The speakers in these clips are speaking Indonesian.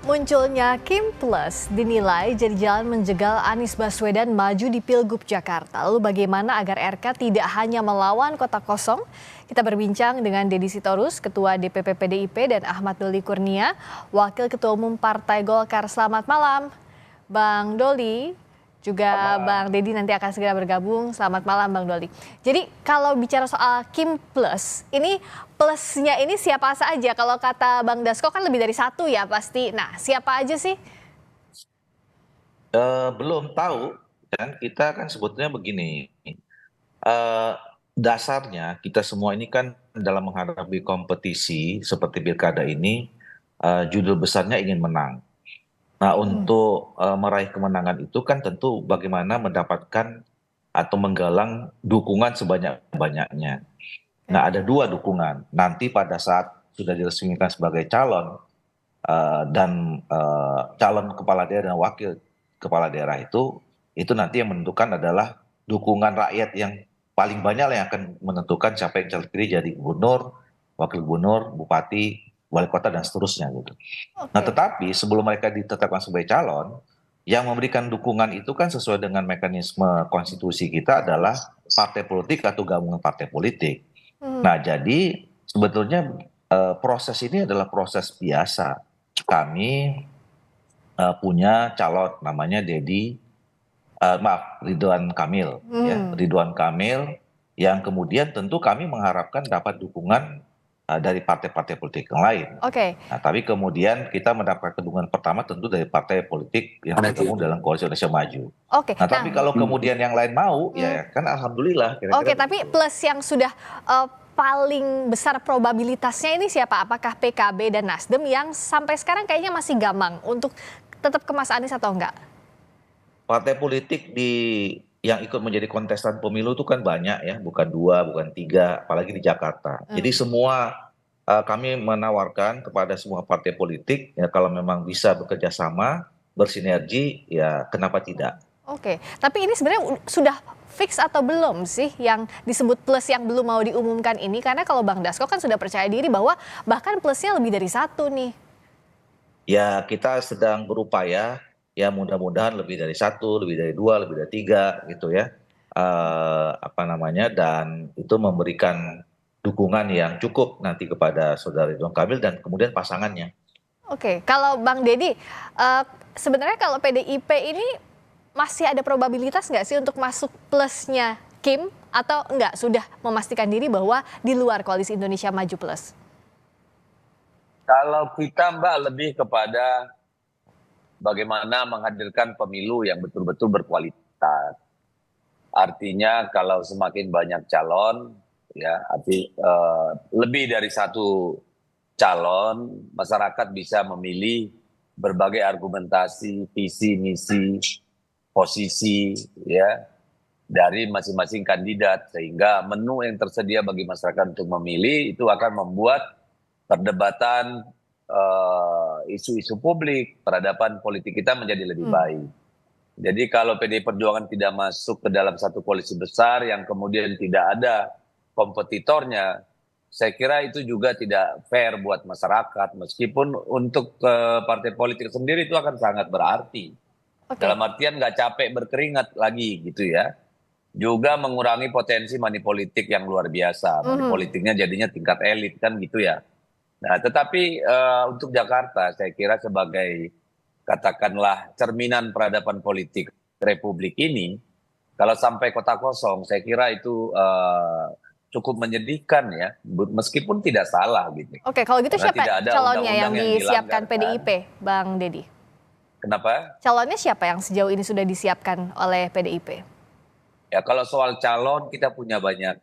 Munculnya Kim Plus dinilai jadi jalan menjegal Anies Baswedan maju di Pilgub Jakarta. Lalu bagaimana agar RK tidak hanya melawan kota kosong? Kita berbincang dengan Deddy Sitorus, Ketua DPP PDIP, dan Ahmad Doli Kurnia, Wakil Ketua Umum Partai Golkar. Selamat malam, Bang Doli. Juga Bang Deddy nanti akan segera bergabung. Selamat malam Bang Doli. Jadi kalau bicara soal Kim Plus, ini plusnya ini siapa saja? Kalau kata Bang Dasko kan lebih dari satu ya pasti. Nah siapa aja sih? Belum tahu, dan kita kan sebetulnya begini, dasarnya kita semua ini kan dalam menghadapi kompetisi seperti pilkada ini, judul besarnya ingin menang. Nah, untuk meraih kemenangan itu kan tentu bagaimana mendapatkan atau menggalang dukungan sebanyak-banyaknya. Nah, ada dua dukungan. Nanti pada saat sudah diresmikan sebagai calon dan calon kepala daerah dan wakil kepala daerah itu nanti yang menentukan adalah dukungan rakyat yang paling banyak yang akan menentukan siapa yang terpilih jadi gubernur, wakil gubernur, bupati, wali kota dan seterusnya gitu. Nah, Oke. tetapi sebelum mereka ditetapkan sebagai calon, yang memberikan dukungan itu kan sesuai dengan mekanisme konstitusi kita adalah partai politik atau gabungan partai politik. Nah, jadi sebetulnya proses ini adalah proses biasa. Kami punya calon namanya Ridwan Kamil, ya Ridwan Kamil, yang kemudian tentu kami mengharapkan dapat dukungan dari partai-partai politik yang lain. Oke. Nah, tapi kemudian kita mendapat dukungan pertama tentu dari partai politik yang bergabung dalam Koalisi Indonesia Maju. Oke. Nah, tapi kalau kemudian yang lain mau, ya kan alhamdulillah. Oke, Kira-kira tapi begitu. plus yang sudah paling besar probabilitasnya ini siapa? Apakah PKB dan Nasdem yang sampai sekarang kayaknya masih gamang untuk tetap ke Mas Anies atau enggak? Partai politik yang ikut menjadi kontestan pemilu itu kan banyak ya, bukan dua, bukan tiga, apalagi di Jakarta. Jadi semua kami menawarkan kepada semua partai politik ya kalau memang bisa bekerja sama, bersinergi, ya kenapa tidak? Oke, tapi ini sebenarnya sudah fix atau belum sih yang disebut plus yang belum mau diumumkan ini? Karena kalau Bang Dasko kan sudah percaya diri bahwa bahkan plusnya lebih dari satu nih. Ya kita sedang berupaya, ya mudah-mudahan lebih dari satu, lebih dari dua, lebih dari tiga gitu ya. Dan itu memberikan dukungan yang cukup nanti kepada saudara Ridwan Kamil dan kemudian pasangannya. Oke, kalau Bang Deddy, sebenarnya kalau PDIP ini masih ada probabilitas nggak sih untuk masuk plusnya Kim atau enggak sudah memastikan diri bahwa di luar Koalisi Indonesia Maju Plus? Kalau kita Mbak lebih kepada bagaimana menghadirkan pemilu yang betul-betul berkualitas. Artinya kalau semakin banyak calon, ya lebih dari satu calon, masyarakat bisa memilih berbagai argumentasi, visi, misi, posisi, ya dari masing-masing kandidat, sehingga menu yang tersedia bagi masyarakat untuk memilih itu akan membuat perdebatan isu-isu publik, peradaban politik kita menjadi lebih baik. Jadi kalau PDI Perjuangan tidak masuk ke dalam satu koalisi besar yang kemudian tidak ada kompetitornya, saya kira itu juga tidak fair buat masyarakat. Meskipun untuk partai politik sendiri itu akan sangat berarti. Dalam artian nggak capek berkeringat lagi gitu ya. Juga mengurangi potensi money politik yang luar biasa. Money politiknya jadinya tingkat elit kan gitu ya. Nah, tetapi untuk Jakarta saya kira sebagai katakanlah cerminan peradaban politik Republik ini, kalau sampai kota kosong saya kira itu cukup menyedihkan ya, meskipun tidak salah gitu. Oke, kalau gitu Karena siapa tidak ada calonnya yang undang-undang disiapkan dilanggar, PDIP, Bang Deddy? Kenapa? Calonnya siapa yang sejauh ini sudah disiapkan oleh PDIP? Ya kalau soal calon kita punya banyak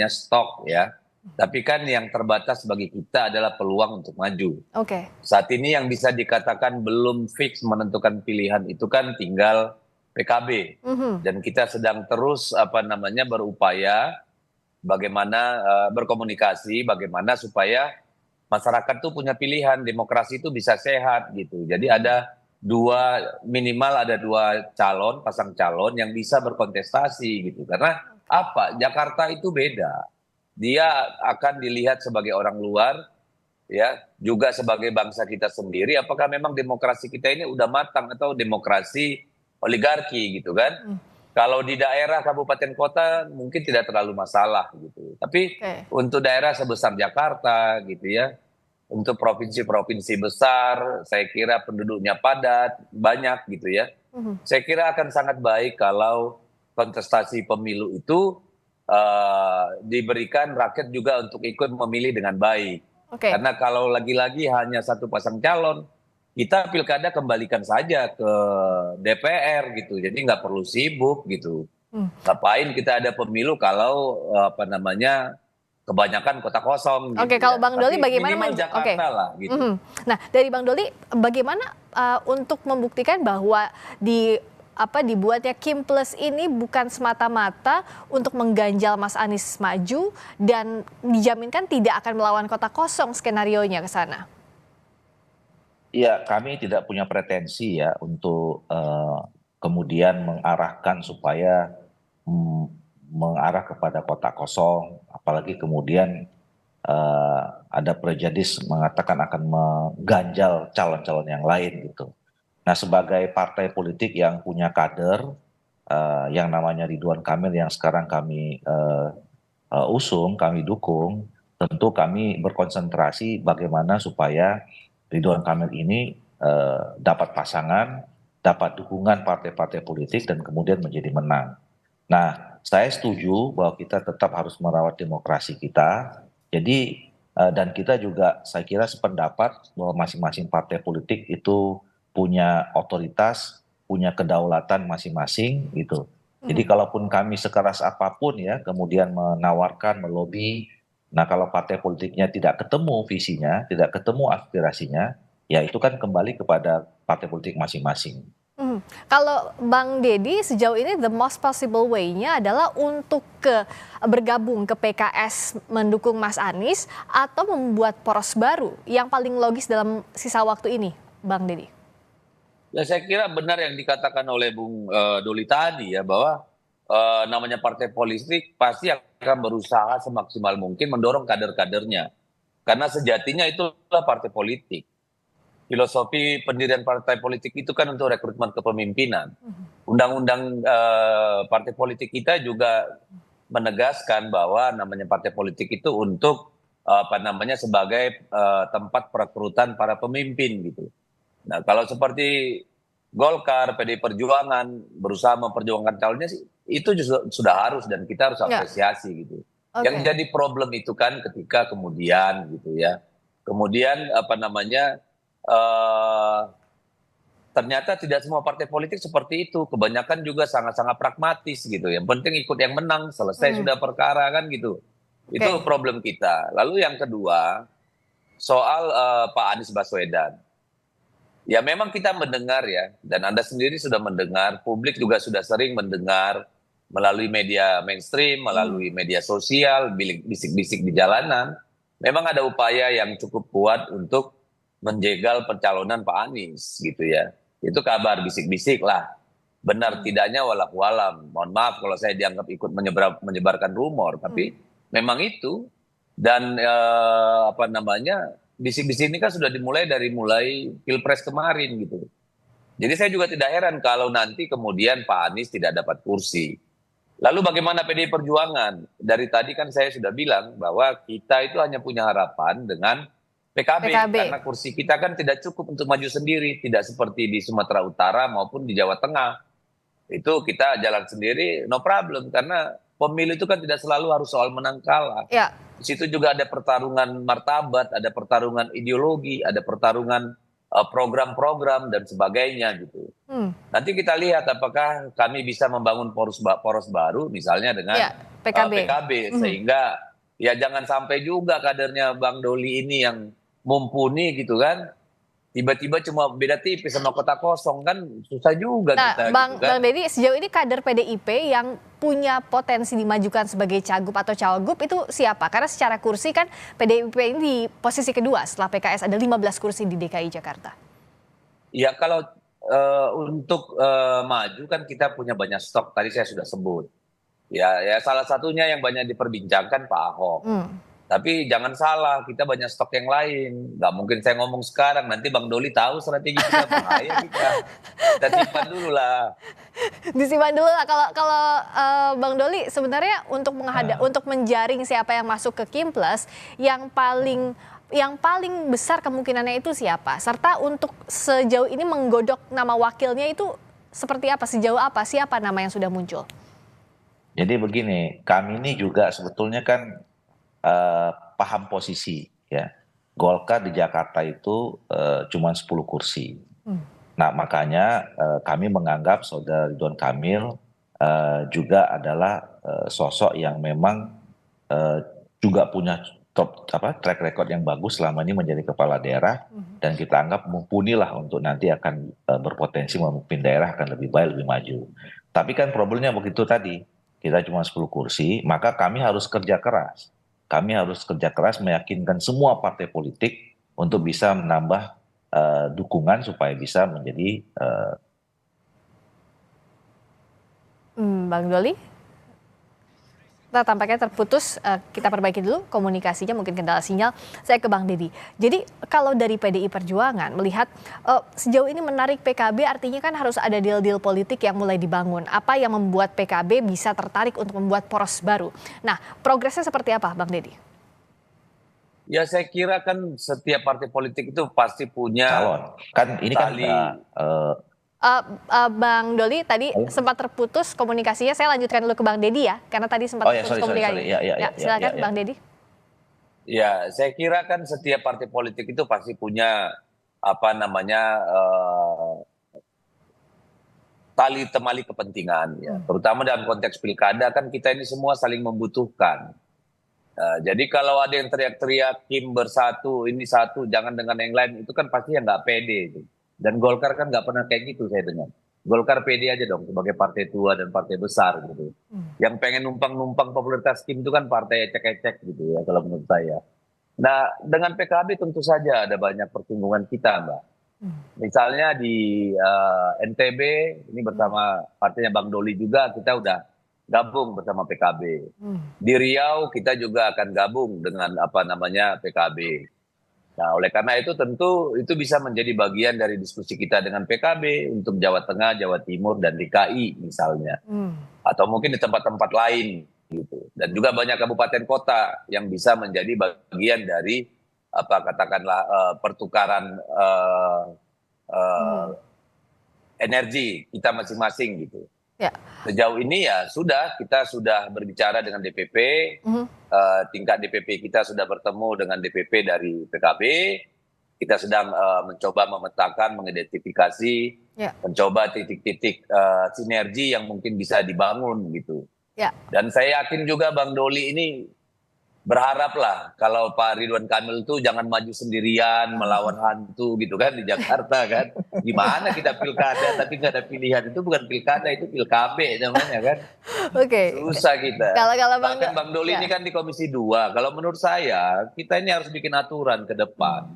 stok ya. Tapi kan yang terbatas bagi kita adalah peluang untuk maju. Oke. Saat ini yang bisa dikatakan belum fix menentukan pilihan itu kan tinggal PKB. Dan kita sedang terus berupaya bagaimana berkomunikasi, bagaimana supaya masyarakat tuh punya pilihan, demokrasi itu bisa sehat gitu. Jadi minimal ada dua calon, pasang calon yang bisa berkontestasi gitu. Karena apa? Jakarta itu beda. Dia akan dilihat sebagai orang luar ya, juga sebagai bangsa kita sendiri, apakah memang demokrasi kita ini udah matang atau demokrasi oligarki gitu kan? Kalau di daerah kabupaten kota mungkin tidak terlalu masalah gitu. Tapi Oke. untuk daerah sebesar Jakarta gitu ya, untuk provinsi-provinsi besar, saya kira penduduknya padat, banyak gitu ya. Saya kira akan sangat baik kalau kontestasi pemilu itu diberikan rakyat juga untuk ikut memilih dengan baik. Oke. Karena kalau lagi-lagi hanya satu pasang calon, kita pilkada kembalikan saja ke DPR gitu. Jadi nggak perlu sibuk gitu. Ngapain kita ada pemilu kalau kebanyakan kota kosong gitu Oke, kalau ya. Bang Doli Tapi bagaimana minimal Jakarta lah gitu. Nah, dari Bang Doli bagaimana untuk membuktikan bahwa dibuatnya Kim Plus ini bukan semata-mata untuk mengganjal Mas Anies maju dan dijaminkan tidak akan melawan kota kosong skenarionya ke sana? Ya, kami tidak punya pretensi ya untuk kemudian mengarahkan supaya mm, mengarah kepada kota kosong, apalagi kemudian ada prejudis mengatakan akan mengganjal calon-calon yang lain gitu. Nah, sebagai partai politik yang punya kader, yang namanya Ridwan Kamil yang sekarang kami usung, kami dukung, tentu kami berkonsentrasi bagaimana supaya Ridwan Kamil ini dapat pasangan, dapat dukungan partai-partai politik dan kemudian menjadi menang. Nah, saya setuju bahwa kita tetap harus merawat demokrasi kita. Jadi dan kita juga saya kira sependapat bahwa masing-masing partai politik itu punya otoritas, punya kedaulatan masing-masing gitu. Jadi kalaupun kami sekeras apapun ya kemudian menawarkan, melobi, nah kalau partai politiknya tidak ketemu visinya, tidak ketemu aspirasinya, ya itu kan kembali kepada partai politik masing-masing. Kalau Bang Deddy sejauh ini the most possible way-nya adalah untuk bergabung ke PKS mendukung Mas Anies atau membuat poros baru yang paling logis dalam sisa waktu ini, Bang Deddy? Ya saya kira benar yang dikatakan oleh Bung Doli tadi ya bahwa namanya partai politik pasti akan berusaha semaksimal mungkin mendorong kader-kadernya. Karena sejatinya itulah partai politik. Filosofi pendirian partai politik itu kan untuk rekrutmen kepemimpinan. Undang-undang partai politik kita juga menegaskan bahwa namanya partai politik itu untuk sebagai tempat perekrutan para pemimpin gitu. Nah, kalau seperti Golkar, PDI Perjuangan berusaha memperjuangkan calonnya sih, itu justru sudah harus dan kita harus Ya. apresiasi gitu. Oke. Yang jadi problem itu kan ketika kemudian gitu ya, kemudian ternyata tidak semua partai politik seperti itu. Kebanyakan juga sangat-sangat pragmatis gitu. Yang penting ikut yang menang, selesai sudah perkara kan gitu. Itu Oke. problem kita. Lalu yang kedua, soal Pak Anies Baswedan. Ya memang kita mendengar ya, dan Anda sendiri sudah mendengar, publik juga sudah sering mendengar melalui media mainstream, melalui media sosial, bisik-bisik di jalanan. Memang ada upaya yang cukup kuat untuk menjegal pencalonan Pak Anies gitu ya. Itu kabar bisik-bisik lah. Benar tidaknya walau alam. Mohon maaf kalau saya dianggap ikut menyebarkan rumor, tapi memang itu. Dan bisik-bisik ini kan sudah dimulai Pilpres kemarin gitu. Jadi saya juga tidak heran kalau nanti kemudian Pak Anies tidak dapat kursi. Lalu bagaimana PDI Perjuangan? Dari tadi kan saya sudah bilang bahwa kita itu hanya punya harapan dengan PKB. Karena kursi kita kan tidak cukup untuk maju sendiri. Tidak seperti di Sumatera Utara maupun di Jawa Tengah. Itu kita jalan sendiri, no problem. Karena pemilu itu kan tidak selalu harus soal menang kalah. Ya. Di situ juga ada pertarungan martabat, ada pertarungan ideologi, ada pertarungan program-program dan sebagainya gitu. Nanti kita lihat apakah kami bisa membangun poros baru misalnya dengan PKB sehingga ya jangan sampai juga kadernya Bang Doli ini yang mumpuni gitu kan. Tiba-tiba cuma beda tipis sama kota kosong kan susah juga kita. Bang gitu kan. Bang Deddy, sejauh ini kader PDIP yang punya potensi dimajukan sebagai cagup atau cawagup itu siapa? Karena secara kursi kan PDIP ini di posisi kedua setelah PKS ada 15 kursi di DKI Jakarta. Ya kalau untuk maju kan kita punya banyak stok, tadi saya sudah sebut. Ya salah satunya yang banyak diperbincangkan Pak Ahok. Tapi jangan salah, kita banyak stok yang lain. Nggak mungkin saya ngomong sekarang, nanti Bang Doli tahu strategi kita, bahaya kita. Kita simpan dulu lah. Disimpan dulu lah. Kalau Bang Doli sebenarnya untuk menjaring siapa yang masuk ke Kimples, yang paling besar kemungkinannya itu siapa? Serta untuk sejauh ini menggodok nama wakilnya itu seperti apa? Sejauh apa? Siapa nama yang sudah muncul? Jadi begini, kami ini juga sebetulnya kan paham posisi ya. Golkar di Jakarta itu cuma 10 kursi. Nah makanya kami menganggap Saudara Ridwan Kamil juga adalah sosok yang memang juga punya track record yang bagus selama ini menjadi kepala daerah, dan kita anggap mumpuni lah untuk nanti akan berpotensi memimpin daerah akan lebih baik, lebih maju. Tapi kan problemnya begitu tadi, kita cuma 10 kursi, maka kami harus kerja keras. Kami harus kerja keras meyakinkan semua partai politik untuk bisa menambah dukungan supaya bisa menjadi Bang Doli? Nah, tampaknya terputus, kita perbaiki dulu komunikasinya, mungkin kendala sinyal. Saya ke Bang Deddy. Jadi kalau dari PDI Perjuangan melihat sejauh ini menarik PKB, artinya kan harus ada deal-deal politik yang mulai dibangun. Apa yang membuat PKB bisa tertarik untuk membuat poros baru? Nah, progresnya seperti apa, Bang Deddy? Ya saya kira kan setiap partai politik itu pasti punya calon. Kan ini kan Bang Doli tadi sempat terputus komunikasinya. Saya lanjutkan dulu ke Bang Deddy ya, karena tadi sempat terputus komunikasinya. Silakan Bang Deddy. Ya, saya kira kan setiap partai politik itu pasti punya tali temali kepentingan ya. Terutama dalam konteks pilkada kan kita ini semua saling membutuhkan. Jadi kalau ada yang teriak-teriak Kim bersatu, ini satu, jangan dengan yang lain, itu kan pasti yang nggak pede itu. Dan Golkar kan nggak pernah kayak gitu saya dengar. Golkar pede aja dong sebagai partai tua dan partai besar gitu. Yang pengen numpang-numpang popularitas Kim itu kan partai ecek-ecek gitu ya kalau menurut saya. Nah dengan PKB tentu saja ada banyak pertimbangan kita Mbak. Misalnya di NTB ini bersama partainya Bang Doli juga kita udah gabung bersama PKB. Di Riau kita juga akan gabung dengan PKB. Nah, oleh karena itu tentu itu bisa menjadi bagian dari diskusi kita dengan PKB untuk Jawa Tengah, Jawa Timur, dan DKI misalnya. Atau mungkin di tempat-tempat lain gitu. Dan juga banyak kabupaten kota yang bisa menjadi bagian dari pertukaran energi kita masing-masing gitu. Ya. Sejauh ini ya kita sudah berbicara dengan DPP, tingkat DPP kita sudah bertemu dengan DPP dari PKB, kita sedang mencoba memetakan, mengidentifikasi, mencoba titik-titik sinergi yang mungkin bisa dibangun gitu. Ya. Dan saya yakin juga Bang Doli ini berharaplah kalau Pak Ridwan Kamil itu jangan maju sendirian melawan hantu gitu kan di Jakarta kan. Gimana kita pilkada tapi nggak ada pilihan, itu bukan pilkada, itu pilkabe namanya kan. Oke. Susah kita. Kalau bahkan Bang Doli ini kan di Komisi 2. Kalau menurut saya kita ini harus bikin aturan ke depan.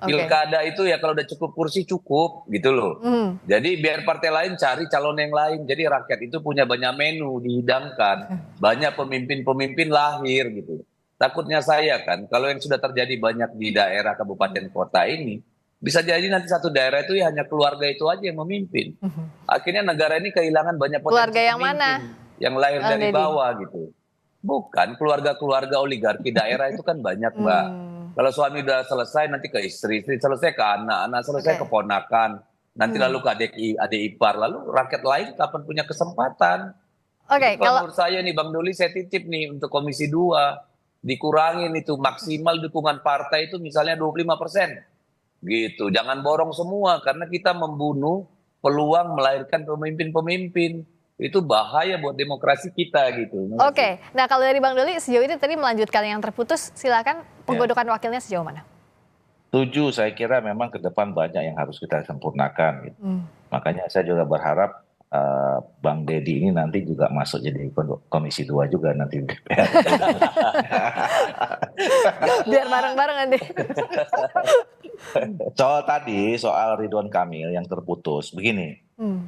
Pilkada itu ya kalau udah cukup kursi cukup gitu loh. Jadi biar partai lain cari calon yang lain. Jadi rakyat itu punya banyak menu dihidangkan, banyak pemimpin-pemimpin lahir gitu. Takutnya saya kan, kalau yang sudah terjadi banyak di daerah kabupaten kota ini, bisa jadi nanti satu daerah itu ya hanya keluarga itu aja yang memimpin. Akhirnya negara ini kehilangan banyak potensi keluarga yang mana? Yang lahir dari bawah gitu. Bukan, keluarga-keluarga oligarki daerah itu kan banyak Mbak. Kalau suami udah selesai nanti ke istri selesai ke anak selesai ke ponakan, nanti lalu ke adik ipar, lalu rakyat lain kapan punya kesempatan. Kalau menurut saya nih Bang Doli, saya titip nih untuk Komisi 2. Dikurangin itu maksimal dukungan partai itu misalnya 25%. Gitu. Jangan borong semua karena kita membunuh peluang melahirkan pemimpin-pemimpin. Itu bahaya buat demokrasi kita gitu. Nah kalau dari Bang Doli sejauh ini tadi melanjutkan yang terputus, silakan penggodokan wakilnya sejauh mana? Setuju, saya kira memang ke depan banyak yang harus kita sempurnakan gitu. Makanya saya juga berharap Bang Deddy ini nanti juga masuk jadi Komisi 2 juga nanti di DPR. Biar bareng-bareng nanti. Soal Ridwan Kamil yang terputus, begini,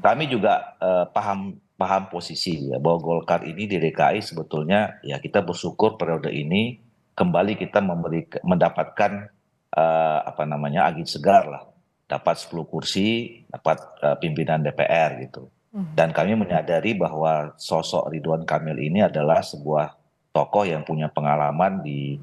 kami juga paham posisi ya, bahwa Golkar ini di DKI sebetulnya ya kita bersyukur periode ini kembali kita mendapatkan angin segar lah, dapat 10 kursi, dapat pimpinan DPR gitu. Dan kami menyadari bahwa sosok Ridwan Kamil ini adalah sebuah tokoh yang punya pengalaman di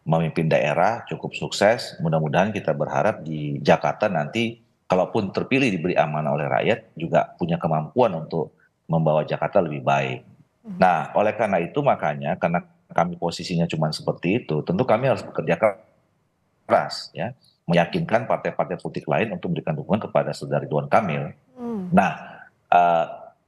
memimpin daerah, cukup sukses. Mudah-mudahan kita berharap di Jakarta nanti kalaupun terpilih diberi amanah oleh rakyat juga punya kemampuan untuk membawa Jakarta lebih baik. Nah, oleh karena itu makanya karena kami posisinya cuma seperti itu, tentu kami harus bekerja keras ya, meyakinkan partai-partai politik lain untuk memberikan dukungan kepada saudara Ridwan Kamil. Nah,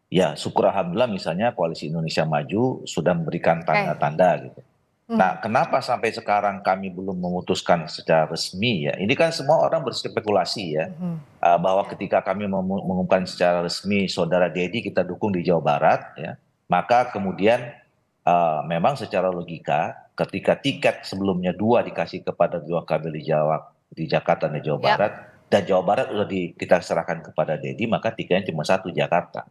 ya syukur alhamdulillah misalnya Koalisi Indonesia Maju sudah memberikan tanda-tanda gitu. Nah, kenapa sampai sekarang kami belum memutuskan secara resmi ya? Ini kan semua orang berspekulasi ya, bahwa ketika kami mengumumkan secara resmi saudara Dedi kita dukung di Jawa Barat ya, maka kemudian memang secara logika ketika tiket sebelumnya 2 dikasih kepada Ridwan Kamil di Jakarta dan Jawa Barat, dan Jawa Barat sudah kita serahkan kepada Dedi, maka tiketnya cuma 1 Jakarta.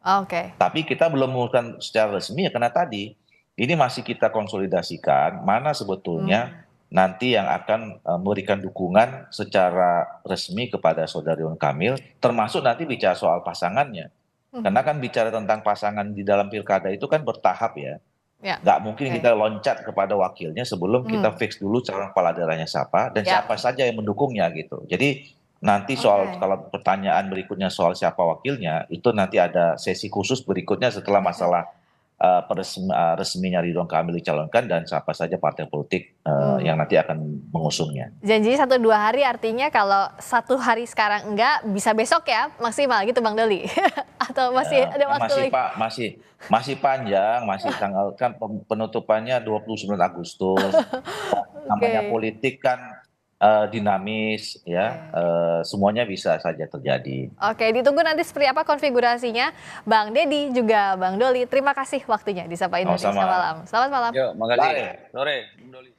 Tapi kita belum memutuskan secara resmi ya, karena tadi ini masih kita konsolidasikan mana sebetulnya nanti yang akan memberikan dukungan secara resmi kepada saudara Ridwan Kamil, termasuk nanti bicara soal pasangannya. Karena kan bicara tentang pasangan di dalam pilkada itu kan bertahap ya. Nggak mungkin kita loncat kepada wakilnya sebelum kita fix dulu calon kepala daerahnya siapa dan siapa saja yang mendukungnya gitu. Jadi nanti soal kalau pertanyaan berikutnya soal siapa wakilnya itu nanti ada sesi khusus berikutnya setelah masalah resminya Ridwan Kamil dicalonkan dan siapa saja partai politik yang nanti akan mengusungnya. Janji 1-2 hari artinya kalau 1 hari sekarang enggak bisa besok ya maksimal gitu Bang Doli. Atau masih ada waktu lagi? Masih panjang, masih tanggal kan penutupannya 29 Agustus. Namanya politik kan dinamis ya, semuanya bisa saja terjadi. Oke, ditunggu nanti seperti apa konfigurasinya. Bang Dedi juga Bang Doli, terima kasih waktunya di Sapa Indonesia Malam. Selamat malam. Yuk, makasih. Sore, Bang Doli.